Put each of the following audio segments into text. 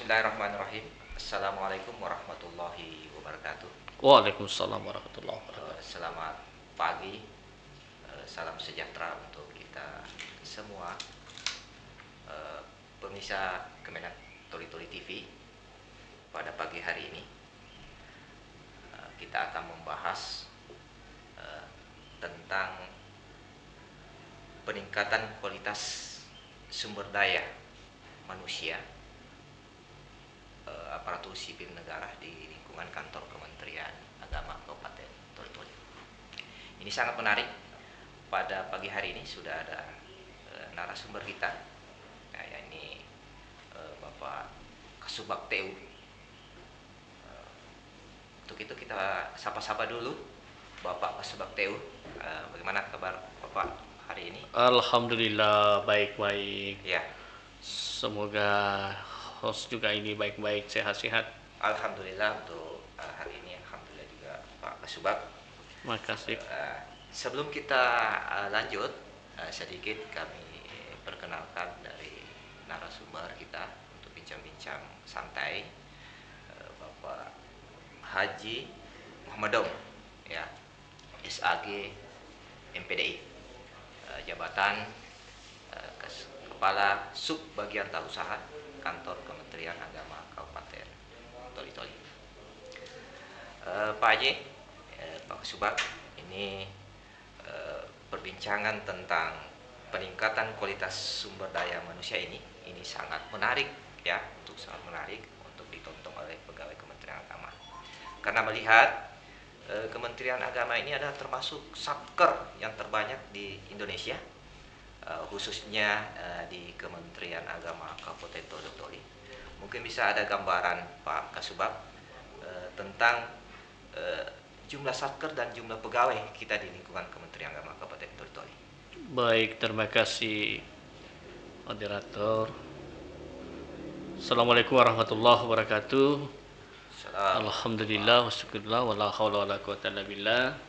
Bismillahirrahmanirrahim. Assalamualaikum warahmatullahi wabarakatuh. Waalaikumsalam warahmatullahi wabarakatuh. Selamat pagi, salam sejahtera untuk kita semua. Pemirsa Kemenak Toli Toli TV, pada pagi hari ini kita akan membahas tentang peningkatan kualitas sumber daya manusia aparatur sipil negara di lingkungan kantor Kementerian Agama Kabupaten Toli Toli. Ini sangat menarik. Pada pagi hari ini sudah ada narasumber kita, yakni Bapak Kasubag TU. Untuk itu kita sapa-sapa dulu Bapak Kasubag TU. Bagaimana kabar Bapak hari ini? Alhamdulillah baik-baik. Ya, Semoga host juga ini baik-baik, sehat-sehat. alhamdulillah untuk hari ini, alhamdulillah juga Pak Kasubag. Makasih. Sebelum kita lanjut, sedikit kami perkenalkan dari narasumber kita untuk bincang-bincang santai, Bapak Haji Muhammad Dom, ya, SAG MPDI, jabatan Kepala Sub Bagian Tak Usaha Kantor Kementerian Agama Kabupaten Toli Toli. Pak Haji, Pak Kasubag, ini perbincangan tentang peningkatan kualitas sumber daya manusia ini sangat menarik, ya, sangat menarik untuk ditonton oleh pegawai Kementerian Agama, karena melihat Kementerian Agama ini adalah termasuk satker yang terbanyak di Indonesia, khususnya di Kementerian Agama Kabupaten Toli Toli. Mungkin bisa ada gambaran Pak Kasubag tentang jumlah satker dan jumlah pegawai kita di lingkungan Kementerian Agama Kabupaten Toli Toli. Baik, terima kasih moderator. Assalamualaikum warahmatullahi wabarakatuh. Alhamdulillah wasyukurillah wala haula wala quwata illa billah.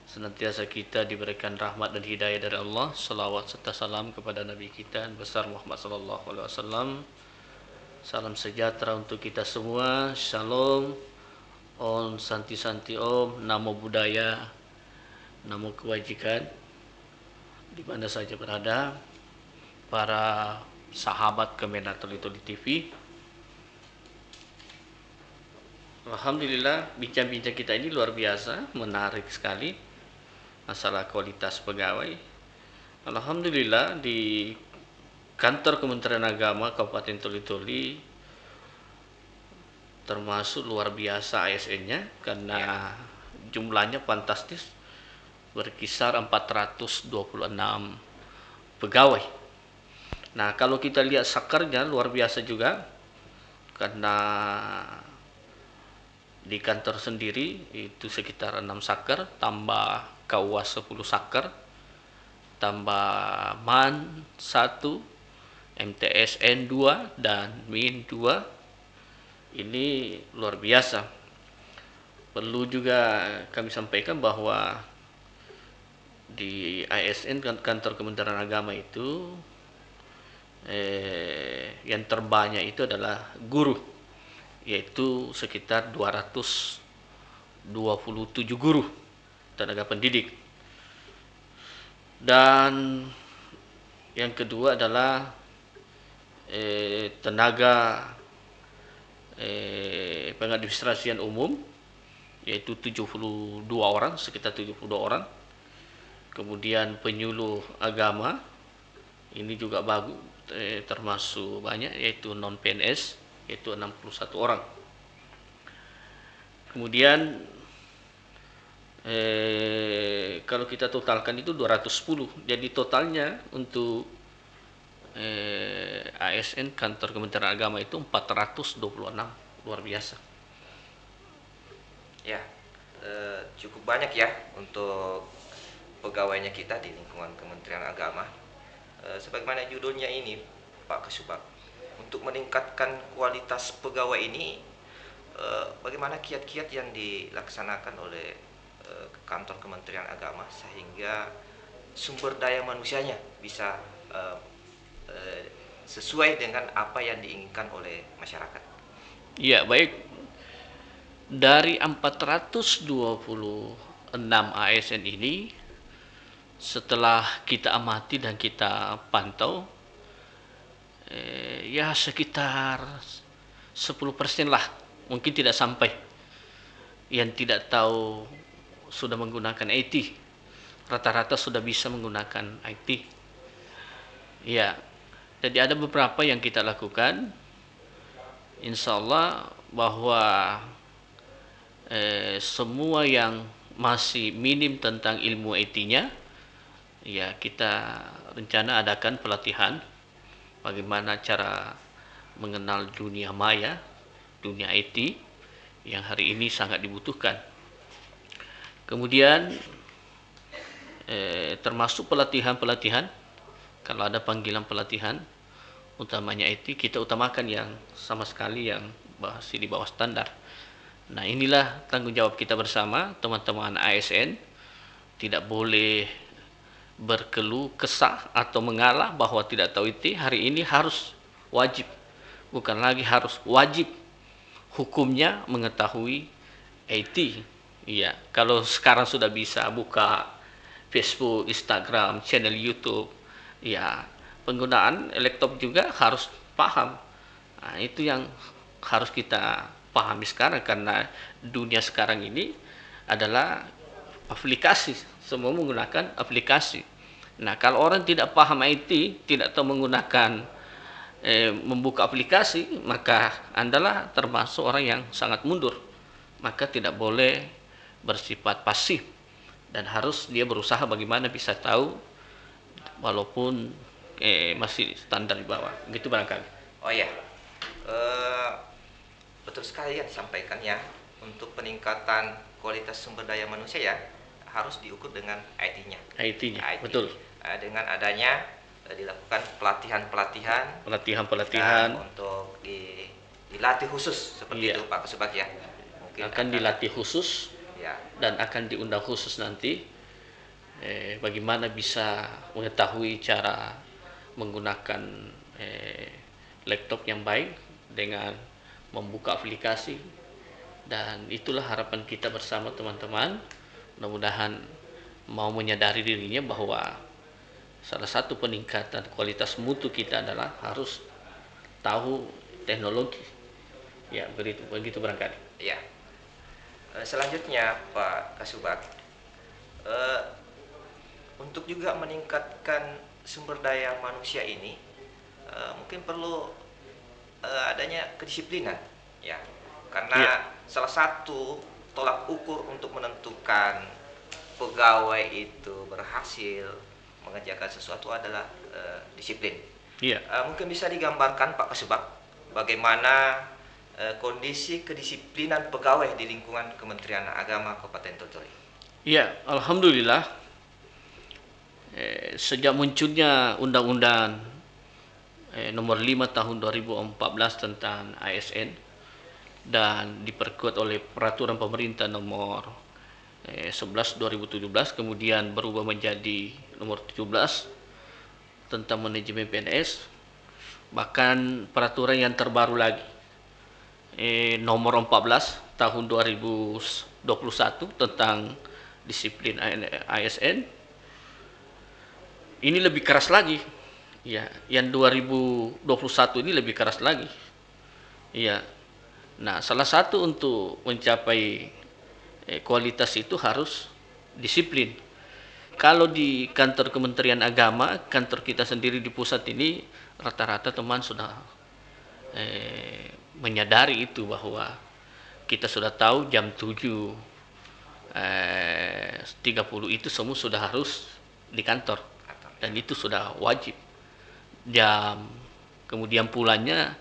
Senantiasa kita diberikan rahmat dan hidayah dari Allah. Salawat serta salam kepada Nabi kita besar Muhammad sallallahu alaihi wasallam. Salam sejahtera untuk kita semua. Shalom. Om Santi Om, namo budaya, namo kebajikan, di mana saja berada, para sahabat Kemenak Toli Toli TV. Alhamdulillah, bincang-bincang kita ini luar biasa, menarik sekali. Masalah kualitas pegawai. Alhamdulillah, di kantor Kementerian Agama Kabupaten Toli Toli termasuk luar biasa ASN-nya, karena jumlahnya fantastis, berkisar 426 pegawai. Nah, kalau kita lihat sakernya luar biasa juga, karena di kantor sendiri itu sekitar 6 saker, tambah KUA 10 saker, tambah MAN 1, MTSN 2, dan MIN 2. Ini luar biasa. Perlu juga kami sampaikan bahwa di ASN, kantor Kementerian Agama itu yang terbanyak itu adalah guru, yaitu sekitar 227 guru tenaga pendidik. Dan yang kedua adalah tenaga pengadministrasian umum, yaitu 72 orang, sekitar 72 orang. Kemudian penyuluh agama, ini juga bagus, termasuk banyak, yaitu non PNS, yaitu 61 orang. Kemudian kalau kita totalkan itu 210. Jadi totalnya untuk ASN kantor Kementerian Agama itu 426, luar biasa. Ya, cukup banyak ya untuk pegawainya kita di lingkungan Kementerian Agama. Sebagaimana judulnya ini, Pak Kasubag, untuk meningkatkan kualitas pegawai ini, bagaimana kiat-kiat yang dilaksanakan oleh kantor Kementerian Agama sehingga sumber daya manusianya bisa sesuai dengan apa yang diinginkan oleh masyarakat. Ya, baik. Dari 426 ASN ini, setelah kita amati dan kita pantau, ya sekitar 10% lah, mungkin tidak sampai, yang tidak tahu sudah menggunakan IT. Rata-rata sudah bisa menggunakan IT. Ya, jadi ada beberapa yang kita lakukan. Insya Allah bahwa semua yang masih minim tentang ilmu IT-nya, ya kita rencana adakan pelatihan bagaimana cara mengenal dunia maya, dunia IT yang hari ini sangat dibutuhkan. Kemudian termasuk pelatihan-pelatihan, kalau ada panggilan pelatihan, utamanya IT, kita utamakan yang sama sekali yang masih di bawah standar. Nah, inilah tanggung jawab kita bersama, teman-teman ASN. Tidak boleh berkeluh kesah atau mengalah bahwa tidak tahu IT. Hari ini harus wajib, bukan lagi harus, wajib hukumnya mengetahui IT. Iya, kalau sekarang sudah bisa buka Facebook, Instagram, channel YouTube, ya penggunaan laptop juga harus paham. Nah, itu yang harus kita pahami sekarang, karena dunia sekarang ini adalah aplikasi, semua menggunakan aplikasi. Nah, kalau orang tidak paham IT, tidak tahu menggunakan membuka aplikasi, maka Andalah termasuk orang yang sangat mundur. Maka tidak boleh bersifat pasif dan harus dia berusaha bagaimana bisa tahu walaupun masih standar di bawah. Begitu barangkali. Oh ya, eh, betul sekali yang disampaikan ya. Untuk peningkatan kualitas sumber daya manusia ya harus diukur dengan IT-nya. IT-nya, IT. betul. Dengan adanya dilakukan pelatihan-pelatihan Untuk dilatih khusus seperti Iya. itu Pak Kasubag ya. Mungkin akan dilatih khusus ya. dan akan diundang khusus nanti bagaimana bisa mengetahui cara menggunakan laptop yang baik dengan membuka aplikasi, dan itulah harapan kita bersama teman-teman. Mudah-mudahan mau menyadari dirinya bahwa salah satu peningkatan kualitas mutu kita adalah harus tahu teknologi. Ya, begitu barangkali. Ya. Selanjutnya Pak Kasubag, untuk juga meningkatkan sumber daya manusia ini mungkin perlu adanya kedisiplinan ya, karena salah satu tolak ukur untuk menentukan pegawai itu berhasil mengerjakan sesuatu adalah disiplin. Iya. Mungkin bisa digambarkan Pak Kasubag bagaimana kondisi kedisiplinan pegawai di lingkungan Kementerian Agama Kabupaten Totoli. Iya, alhamdulillah. Sejak munculnya Undang-Undang nomor 5 tahun 2014 tentang ASN dan diperkuat oleh peraturan pemerintah nomor 11 2017, kemudian berubah menjadi nomor 17 tentang manajemen PNS, bahkan peraturan yang terbaru lagi nomor 14 tahun 2021 tentang disiplin ASN, ini lebih keras lagi. Ya, yang 2021 ini lebih keras lagi. Ya. Nah, salah satu untuk mencapai kualitas itu harus disiplin. Kalau di kantor Kementerian Agama, kantor kita sendiri di pusat ini, rata-rata teman sudah menyadari itu, bahwa kita sudah tahu jam 7.30 itu semua sudah harus di kantor, dan itu sudah wajib. Kemudian pulangnya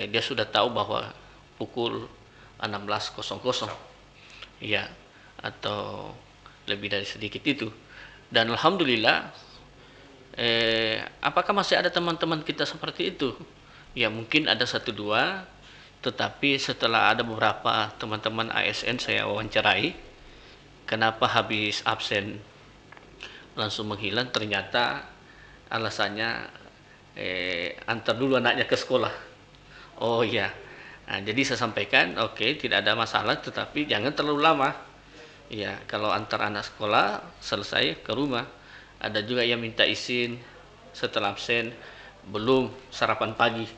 dia sudah tahu bahwa pukul 16.00 ya, atau lebih dari sedikit itu. Dan alhamdulillah, apakah masih ada teman-teman kita seperti itu? Ya, mungkin ada satu dua, tetapi setelah ada beberapa teman-teman ASN saya wawancarai, kenapa habis absen langsung menghilang, ternyata alasannya antar dulu anaknya ke sekolah. Oh iya. Nah, jadi saya sampaikan, oke, tidak ada masalah, tetapi jangan terlalu lama. Ya, kalau antar anak sekolah selesai ke rumah. Ada juga yang minta izin setelah absen belum sarapan pagi.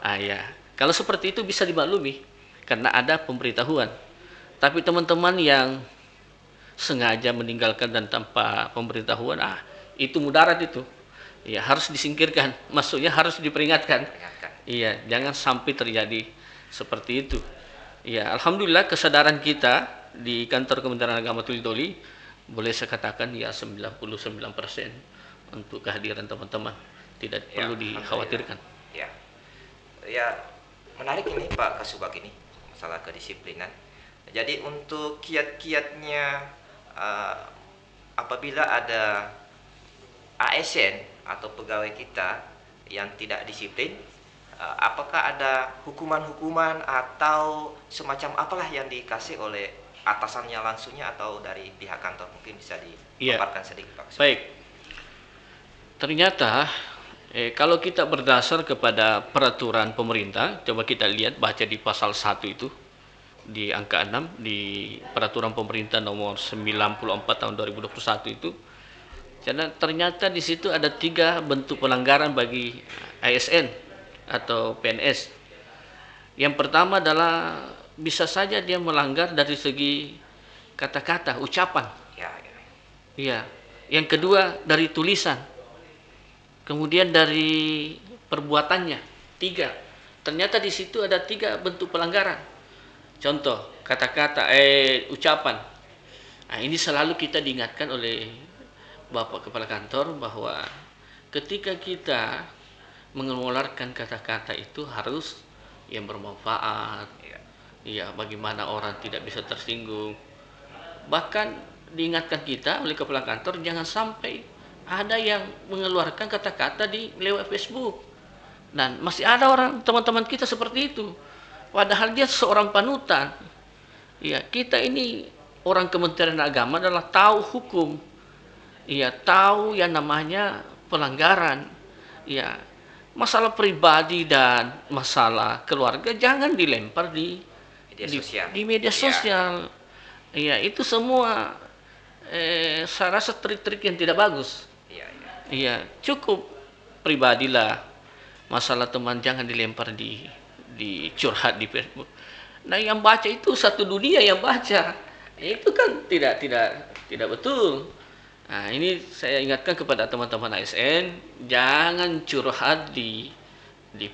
Ah ya, kalau seperti itu bisa dimaklumi karena ada pemberitahuan. Tapi teman-teman yang sengaja meninggalkan dan tanpa pemberitahuan, itu mudarat itu. Ya, harus disingkirkan. Maksudnya harus diperingatkan. Ingatkan. Iya, jangan sampai terjadi seperti itu. Ya, alhamdulillah kesadaran kita di kantor Kementerian Agama Tuli boleh saya katakan ya 99% untuk kehadiran teman-teman. Tidak Ya, perlu dikhawatirkan. Ya, ya menarik ini Pak Kasubag ini masalah kedisiplinan. Jadi untuk kiat-kiatnya apabila ada ASN atau pegawai kita yang tidak disiplin, apakah ada hukuman-hukuman atau semacam apalah yang dikasih oleh atasannya langsungnya atau dari pihak kantor, mungkin bisa dipaparkan sedikit Pak Kasubag. Baik. Ternyata kalau kita berdasar kepada peraturan pemerintah, coba kita lihat baca di pasal 1 itu di angka 6 di peraturan pemerintah nomor 94 tahun 2021 itu. Karena ternyata di situ ada 3 bentuk pelanggaran bagi ASN atau PNS. Yang pertama adalah bisa saja dia melanggar dari segi kata-kata, ucapan. Ya. Iya. Yang kedua dari tulisan. Kemudian dari perbuatannya. 3. Ternyata di situ ada 3 bentuk pelanggaran. Contoh, kata-kata, ucapan. Nah, ini selalu kita diingatkan oleh Bapak Kepala Kantor bahwa ketika kita mengeluarkan kata-kata itu harus yang bermanfaat. Ya, bagaimana orang tidak bisa tersinggung. Bahkan diingatkan kita oleh Kepala Kantor jangan sampai ada yang mengeluarkan kata-kata di lewat Facebook. Dan masih ada orang teman-teman kita seperti itu. Padahal dia seorang panutan. Ya, kita ini orang Kementerian Agama adalah tahu hukum. Ya, tahu yang namanya pelanggaran. Ya, masalah pribadi dan masalah keluarga jangan dilempar di media sosial. Ya, itu semua saya rasa trik-trik yang tidak bagus. Iya, cukup pribadilah. Masalah teman jangan dilempar di curhat di Facebook. Nah, yang baca itu satu dunia yang baca. Itu kan tidak betul. Nah, ini saya ingatkan kepada teman-teman ASN, jangan curhat di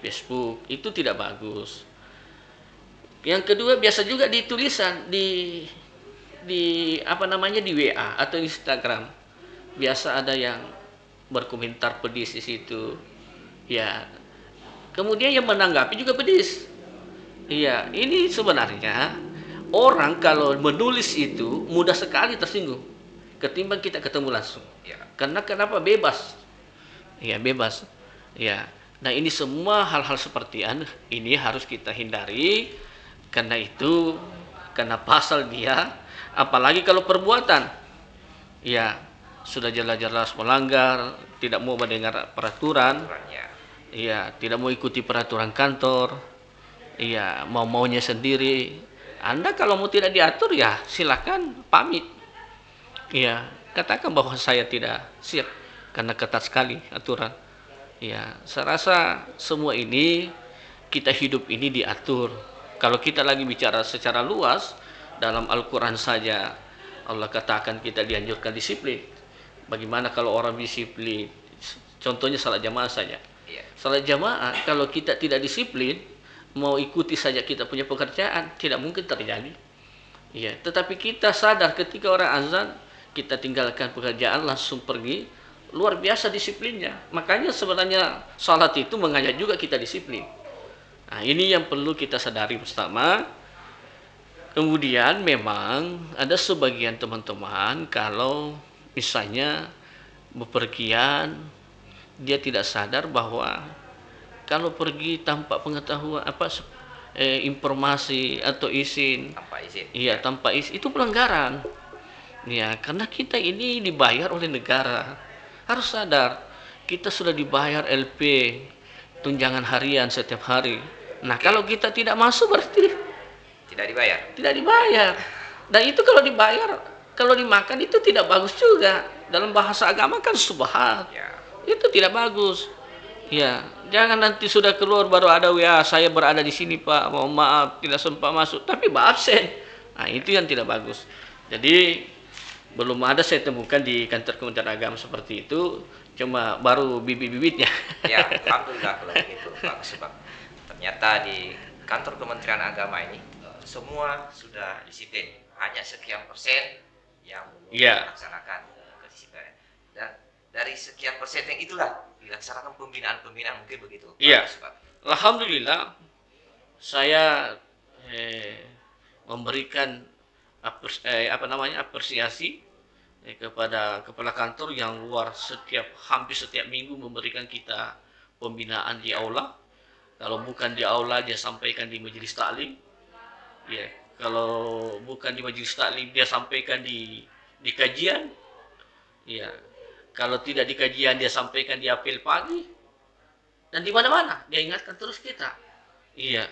Facebook. Itu tidak bagus. Yang kedua, biasa juga di tulisan di WA atau Instagram. Biasa ada yang berkomentar pedis di situ. Ya. Kemudian yang menanggapi juga pedis. Iya, ini sebenarnya orang kalau menulis itu mudah sekali tersinggung ketimbang kita ketemu langsung. Ya. Karena kenapa bebas? Ya, bebas. Ya. Nah, ini semua hal-hal seperti ini harus kita hindari karena pasal dia, apalagi kalau perbuatan. Ya, sudah jelas-jelas melanggar, tidak mau mendengar peraturan. Iya, tidak mau ikuti peraturan kantor. Iya, maunya sendiri. Anda kalau mau tidak diatur ya silakan pamit. Iya, katakan bahwa saya tidak siap karena ketat sekali aturan. Iya, saya rasa semua ini kita hidup ini diatur. Kalau kita lagi bicara secara luas dalam Al-Qur'an saja Allah katakan kita dianjurkan disiplin. Bagaimana kalau orang disiplin? Contohnya salat jamaah saja. Salat jamaah kalau kita tidak disiplin, mau ikuti saja kita punya pekerjaan, tidak mungkin terjadi. Ya, tetapi kita sadar ketika orang azan, kita tinggalkan pekerjaan langsung pergi, luar biasa disiplinnya. Makanya sebenarnya salat itu mengajak juga kita disiplin. Nah, ini yang perlu kita sadari bersama. Kemudian memang ada sebagian teman-teman kalau misalnya bepergian, dia tidak sadar bahwa kalau pergi tanpa pengetahuan informasi atau izin, tanpa izin itu pelanggaran. Ya, karena kita ini dibayar oleh negara. Harus sadar. kita sudah dibayar LP tunjangan harian setiap hari. Nah, Oke. kalau kita tidak masuk berarti Tidak dibayar. tidak dibayar. Dan itu kalau dibayar, kalau dimakan itu tidak bagus juga. Dalam bahasa agama kan subhat. Ya. Itu tidak bagus. Ya, jangan nanti sudah keluar baru ada WA, saya berada di sini Pak, mohon maaf tidak sempat masuk, tapi absen. Nah, itu yang tidak bagus. Jadi belum ada saya temukan di kantor Kementerian Agama seperti itu, cuma baru bibit-bibitnya. Ya, alhamdulillah kalau begitu, bagus Bang. Ternyata di kantor Kementerian Agama ini semua sudah disiplin. Hanya sekian persen yang belum Iya. dilaksanakan kedisiplinan. Dan dari sekian persen yang itulah dilaksanakan pembinaan-pembinaan mungkin begitu. Iya. Bagus, Bang. Alhamdulillah saya memberikan apresiasi kepada kepala kantor yang hampir setiap minggu memberikan kita pembinaan di aula. Kalau bukan di aula dia sampaikan di majelis taklim. Ya, kalau bukan di majelis taklim dia sampaikan di kajian. Ya, kalau tidak di kajian dia sampaikan di apel pagi. Dan di mana-mana dia ingatkan terus kita. Iya,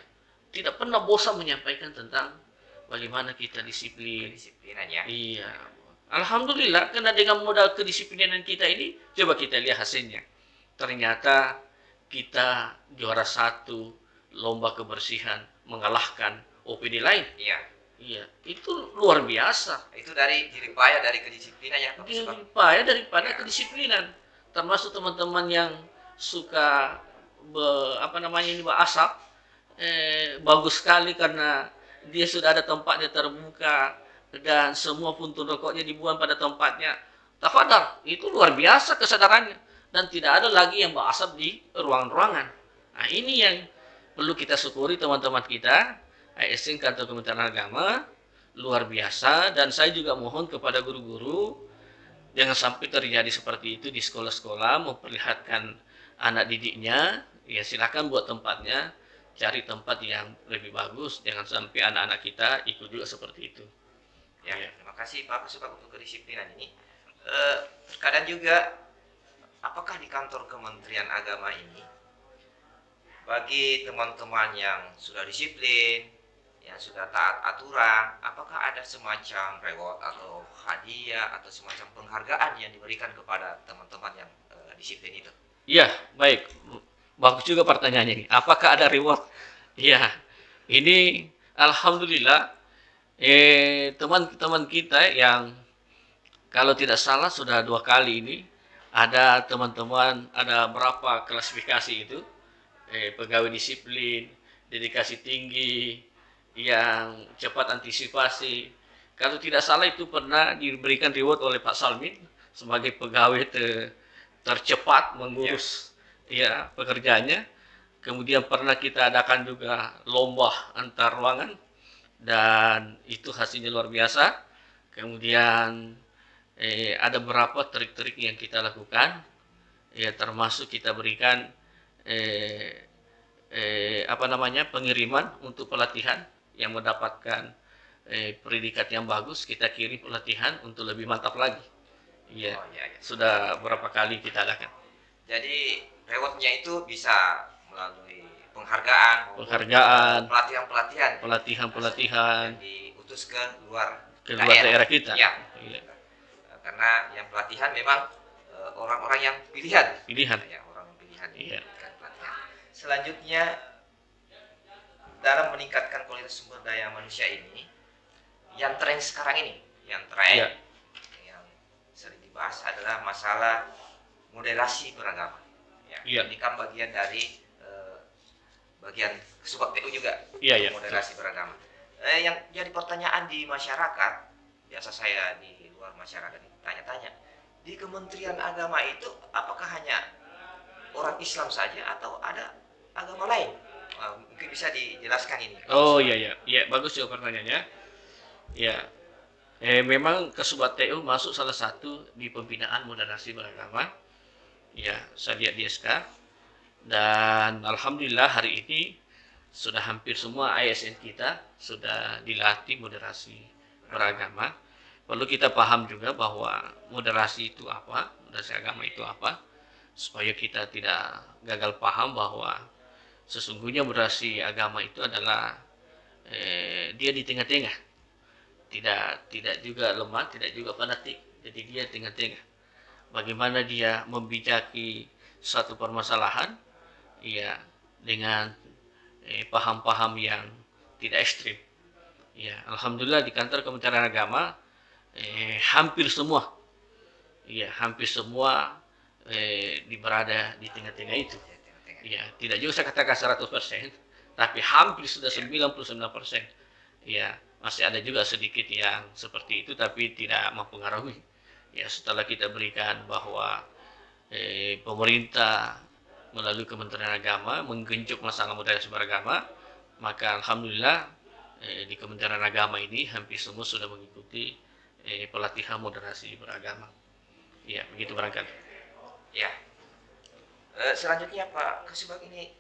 tidak pernah bosan menyampaikan tentang bagaimana kita disiplin. Kedisiplinan ya. Iya. Alhamdulillah, karena dengan modal kedisiplinan kita ini, coba kita lihat hasilnya. Ternyata kita juara 1 lomba kebersihan mengalahkan OPD lain. Iya. Iya, itu luar biasa. Itu dari jerih payah dari kedisiplinan ya, Pak. Payah daripada kedisiplinan. Termasuk teman-teman yang suka asap, bagus sekali karena dia sudah ada tempatnya terbuka dan semua puntung rokoknya dibuang pada tempatnya. Tafadhal, itu luar biasa kesadarannya dan tidak ada lagi yang berasap di ruangan-ruangan. Nah, ini yang perlu kita syukuri teman-teman kita. ASN Kantor Kementerian Agama luar biasa, dan saya juga mohon kepada guru-guru jangan sampai terjadi seperti itu di sekolah-sekolah, memperlihatkan anak didiknya. Ya silakan buat tempatnya, cari tempat yang lebih bagus, jangan sampai anak-anak kita ikut juga seperti itu. Ya, terima kasih Pak Subak untuk kedisiplinan ini. Terkadang juga, apakah di kantor Kementerian Agama ini, bagi teman-teman yang sudah disiplin, yang sudah taat aturan, apakah ada semacam reward atau hadiah atau semacam penghargaan yang diberikan kepada teman-teman yang disiplin itu? Iya, baik. Bagus juga pertanyaannya ini. Apakah ada reward? Iya, ini alhamdulillah teman-teman kita yang kalau tidak salah sudah 2 kali ini ada teman-teman, ada berapa klasifikasi itu, pegawai disiplin, dedikasi tinggi, yang cepat antisipasi. Kalau tidak salah itu pernah diberikan reward oleh Pak Salmin sebagai pegawai tercepat mengurus pekerjaannya. Kemudian pernah kita adakan juga lomba antar ruangan dan itu hasilnya luar biasa. Kemudian ada beberapa trik-trik yang kita lakukan, ya termasuk kita berikan pengiriman untuk pelatihan yang mendapatkan predikat yang bagus, kita kirim pelatihan untuk lebih mantap lagi. Iya, sudah berapa kali kita adakan. Jadi rewardnya itu bisa melalui penghargaan, pelatihan yang diutus ke luar daerah kita. Ya. Iya. Karena yang pelatihan memang orang-orang yang pilihan. Ya, orang pilihan. Iya. Pelatihan. Selanjutnya, dalam meningkatkan kualitas sumber daya manusia ini, yang tren sekarang ini, yang sering dibahas adalah masalah moderasi beragama. Ya. Ini kan bagian dari bagian Subak TU juga, moderasi beragama. Yang jadi pertanyaan di masyarakat, biasa saya di luar masyarakat tanya-tanya, di Kementerian Agama itu apakah hanya orang Islam saja atau ada agama lain? Mungkin bisa dijelaskan ini. Oh iya, bagus juga pertanyaannya. Ya, memang Kesubak TU masuk salah satu di pembinaan moderasi beragama. Ya, saya lihat di SK. Dan alhamdulillah hari ini sudah hampir semua ASN kita sudah dilatih moderasi beragama. Perlu kita paham juga bahwa moderasi itu apa, moderasi agama itu apa. supaya kita tidak gagal paham bahwa sesungguhnya moderasi agama itu adalah dia di tengah-tengah, tidak juga lemah, tidak juga fanatik, jadi dia tengah-tengah. Bagaimana dia membijaki suatu permasalahan, ya, dengan paham-paham yang tidak ekstrim. Ya, alhamdulillah di kantor Kementerian Agama hampir semua, ya hampir semua berada di tengah-tengah itu. Ya, tidak juga saya katakan 100%, tapi hampir sudah 99%. Ya, masih ada juga sedikit yang seperti itu, tapi tidak mempengaruhi. Ya, setelah kita berikan bahwa pemerintah melalui Kementerian Agama menggenjot masalah moderasi beragama, maka alhamdulillah di Kementerian Agama ini hampir semua sudah mengikuti pelatihan moderasi beragama. Ya, begitu barangkali. Ya. Selanjutnya Pak Kasubag, ini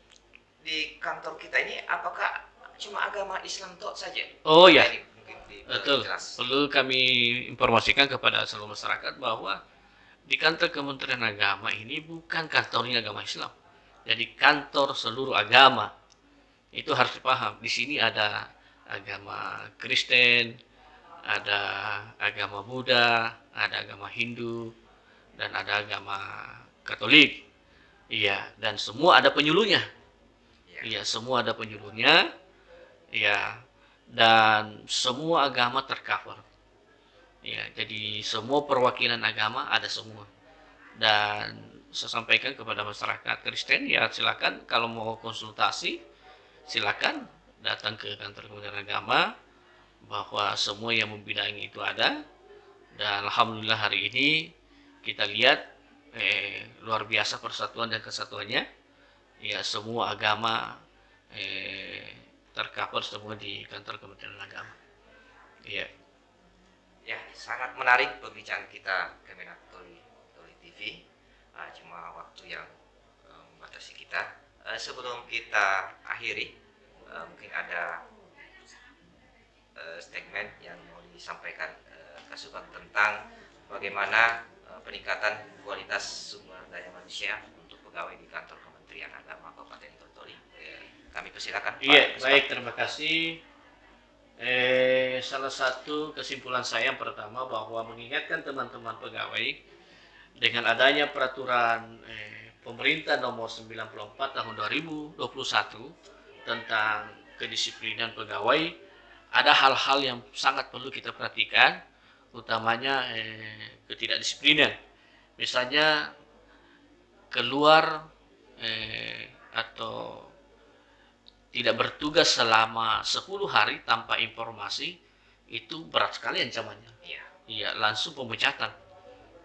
di kantor kita ini apakah cuma agama Islam tok saja? Oh ya, Ini mungkin betul. jelas. Perlu kami informasikan kepada seluruh masyarakat bahwa di kantor Kementerian Agama ini bukan kantornya agama Islam. Jadi kantor seluruh agama. Itu harus dipaham. Di sini ada agama Kristen, ada agama Buddha, ada agama Hindu, dan ada agama Katolik. Iya, dan semua ada penyuluhnya. Iya, semua ada penyuluhnya. Iya, dan semua agama tercover. Ya, jadi semua perwakilan agama ada semua. Dan saya sampaikan kepada masyarakat Kristen, ya silakan kalau mau konsultasi, silakan datang ke kantor Kementerian Agama, bahwa semua yang membidangi itu ada. Dan alhamdulillah hari ini kita lihat luar biasa persatuan dan kesatuannya. Ya, semua agama tercover semua di kantor Kementerian Agama. Iya. Ya, sangat menarik pembicaraan kita Kemenak Toli TV. Cuma waktu yang membatasi kita. Sebelum kita akhiri, mungkin ada statement yang mau disampaikan Kasubag tentang bagaimana peningkatan kualitas sumber daya manusia untuk pegawai di kantor Kementerian Agama Kabupaten Toli. Kami persilakan. Iya, baik, terima kasih. Salah satu kesimpulan saya yang pertama bahwa mengingatkan teman-teman pegawai dengan adanya peraturan pemerintah nomor 94 tahun 2021 tentang kedisiplinan pegawai, ada hal-hal yang sangat perlu kita perhatikan, utamanya ketidakdisiplinan. Misalnya keluar atau tidak bertugas selama 10 hari tanpa informasi, itu berat sekali ancamannya. Iya, langsung pemecatan.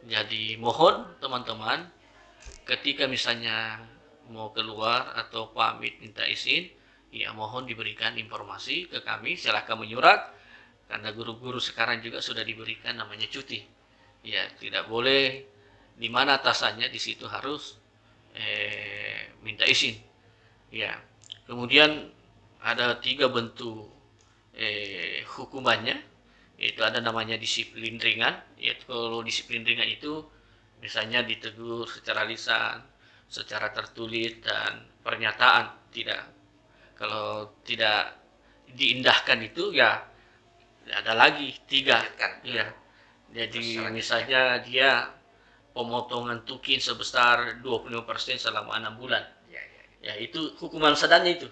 Jadi mohon teman-teman, ketika misalnya mau keluar atau pamit minta izin, ya mohon diberikan informasi ke kami, silakan menyurat, karena guru-guru sekarang juga sudah diberikan namanya cuti. Ya, tidak boleh di mana atasannya di situ harus minta izin. Ya. Kemudian ada 3 bentuk hukumannya. Itu ada namanya disiplin ringan. Yaitu kalau disiplin ringan itu misalnya ditegur secara lisan, secara tertulis, dan pernyataan. Kalau tidak diindahkan itu ya ada lagi 3. Iya. Jadi misalnya dia pemotongan tukin sebesar 25% selama 6 bulan. Ya, itu hukuman sedangnya itu.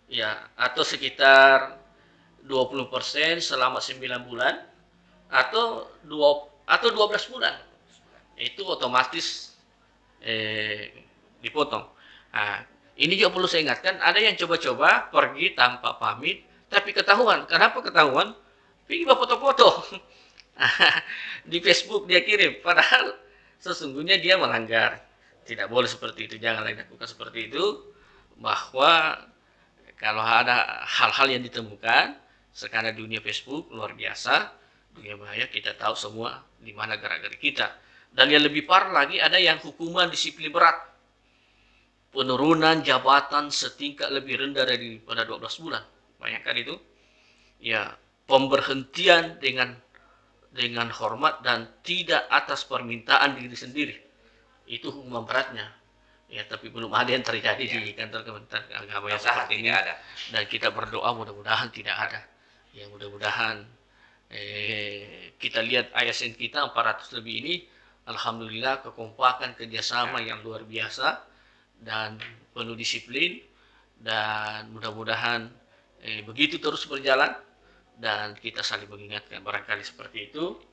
Ya, atau sekitar 20% selama 9 bulan atau 12 bulan. Itu otomatis dipotong. Nah, ini juga perlu saya ingatkan, ada yang coba-coba pergi tanpa pamit tapi ketahuan. Kenapa ketahuan? Pergi foto-foto. Di Facebook dia kirim, padahal sesungguhnya dia melanggar. Tidak boleh seperti itu, jangan lakukan seperti itu. Bahwa kalau ada hal-hal yang ditemukan sekarang dunia Facebook luar biasa, dunia bahaya, kita tahu semua di mana gerak-gerik kita. Dan yang lebih parah lagi, ada yang hukuman disiplin berat, penurunan jabatan setingkat lebih rendah daripada 12 bulan. Bayangkan itu. Ya, pemberhentian dengan hormat dan tidak atas permintaan diri sendiri. itu hukuman beratnya. Ya, tapi belum ada yang terjadi di kantor Kementerian Agama yang Mudah-mudahan seperti ini. tidak ada. Dan kita berdoa mudah-mudahan tidak ada. Ya, mudah-mudahan kita lihat ASN kita 400 lebih ini, alhamdulillah kekompakan kerjasama yang luar biasa dan penuh disiplin, dan mudah-mudahan begitu terus berjalan dan kita saling mengingatkan barangkali seperti itu.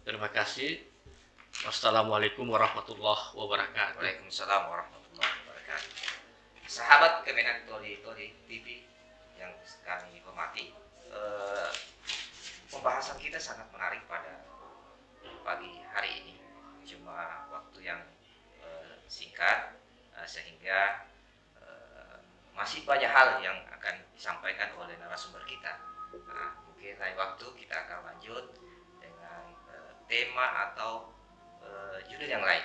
Terima kasih. Wassalamualaikum warahmatullahi wabarakatuh. Waalaikumsalam warahmatullahi wabarakatuh. Sahabat Kemenak Toli TV yang kami hormati, pembahasan kita sangat menarik pada pagi hari ini. Cuma waktu yang singkat, sehingga masih banyak hal yang akan disampaikan oleh narasumber kita. Nah, mungkin lain waktu kita akan lanjut dengan tema atau judul yang lain.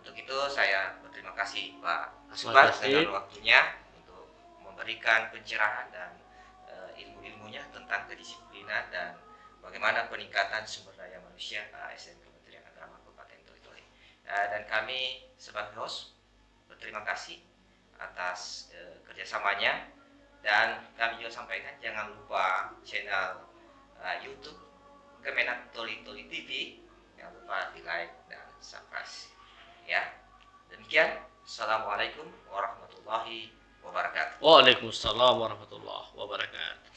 Untuk itu saya berterima kasih Pak Asubar dengan waktunya untuk memberikan pencerahan dan ilmu-ilmunya tentang kedisiplinan dan bagaimana peningkatan sumber daya manusia ASN Kementerian Agama Kabupaten Toli-Toli. Dan kami sebagai host berterima kasih atas kerjasamanya, dan kami juga sampaikan jangan lupa channel YouTube Kemenak Toli-Toli TV, jangan lupa di like dan subscribe ya. Demikian, assalamualaikum warahmatullahi wabarakatuh. Waalaikumsalam warahmatullahi wabarakatuh.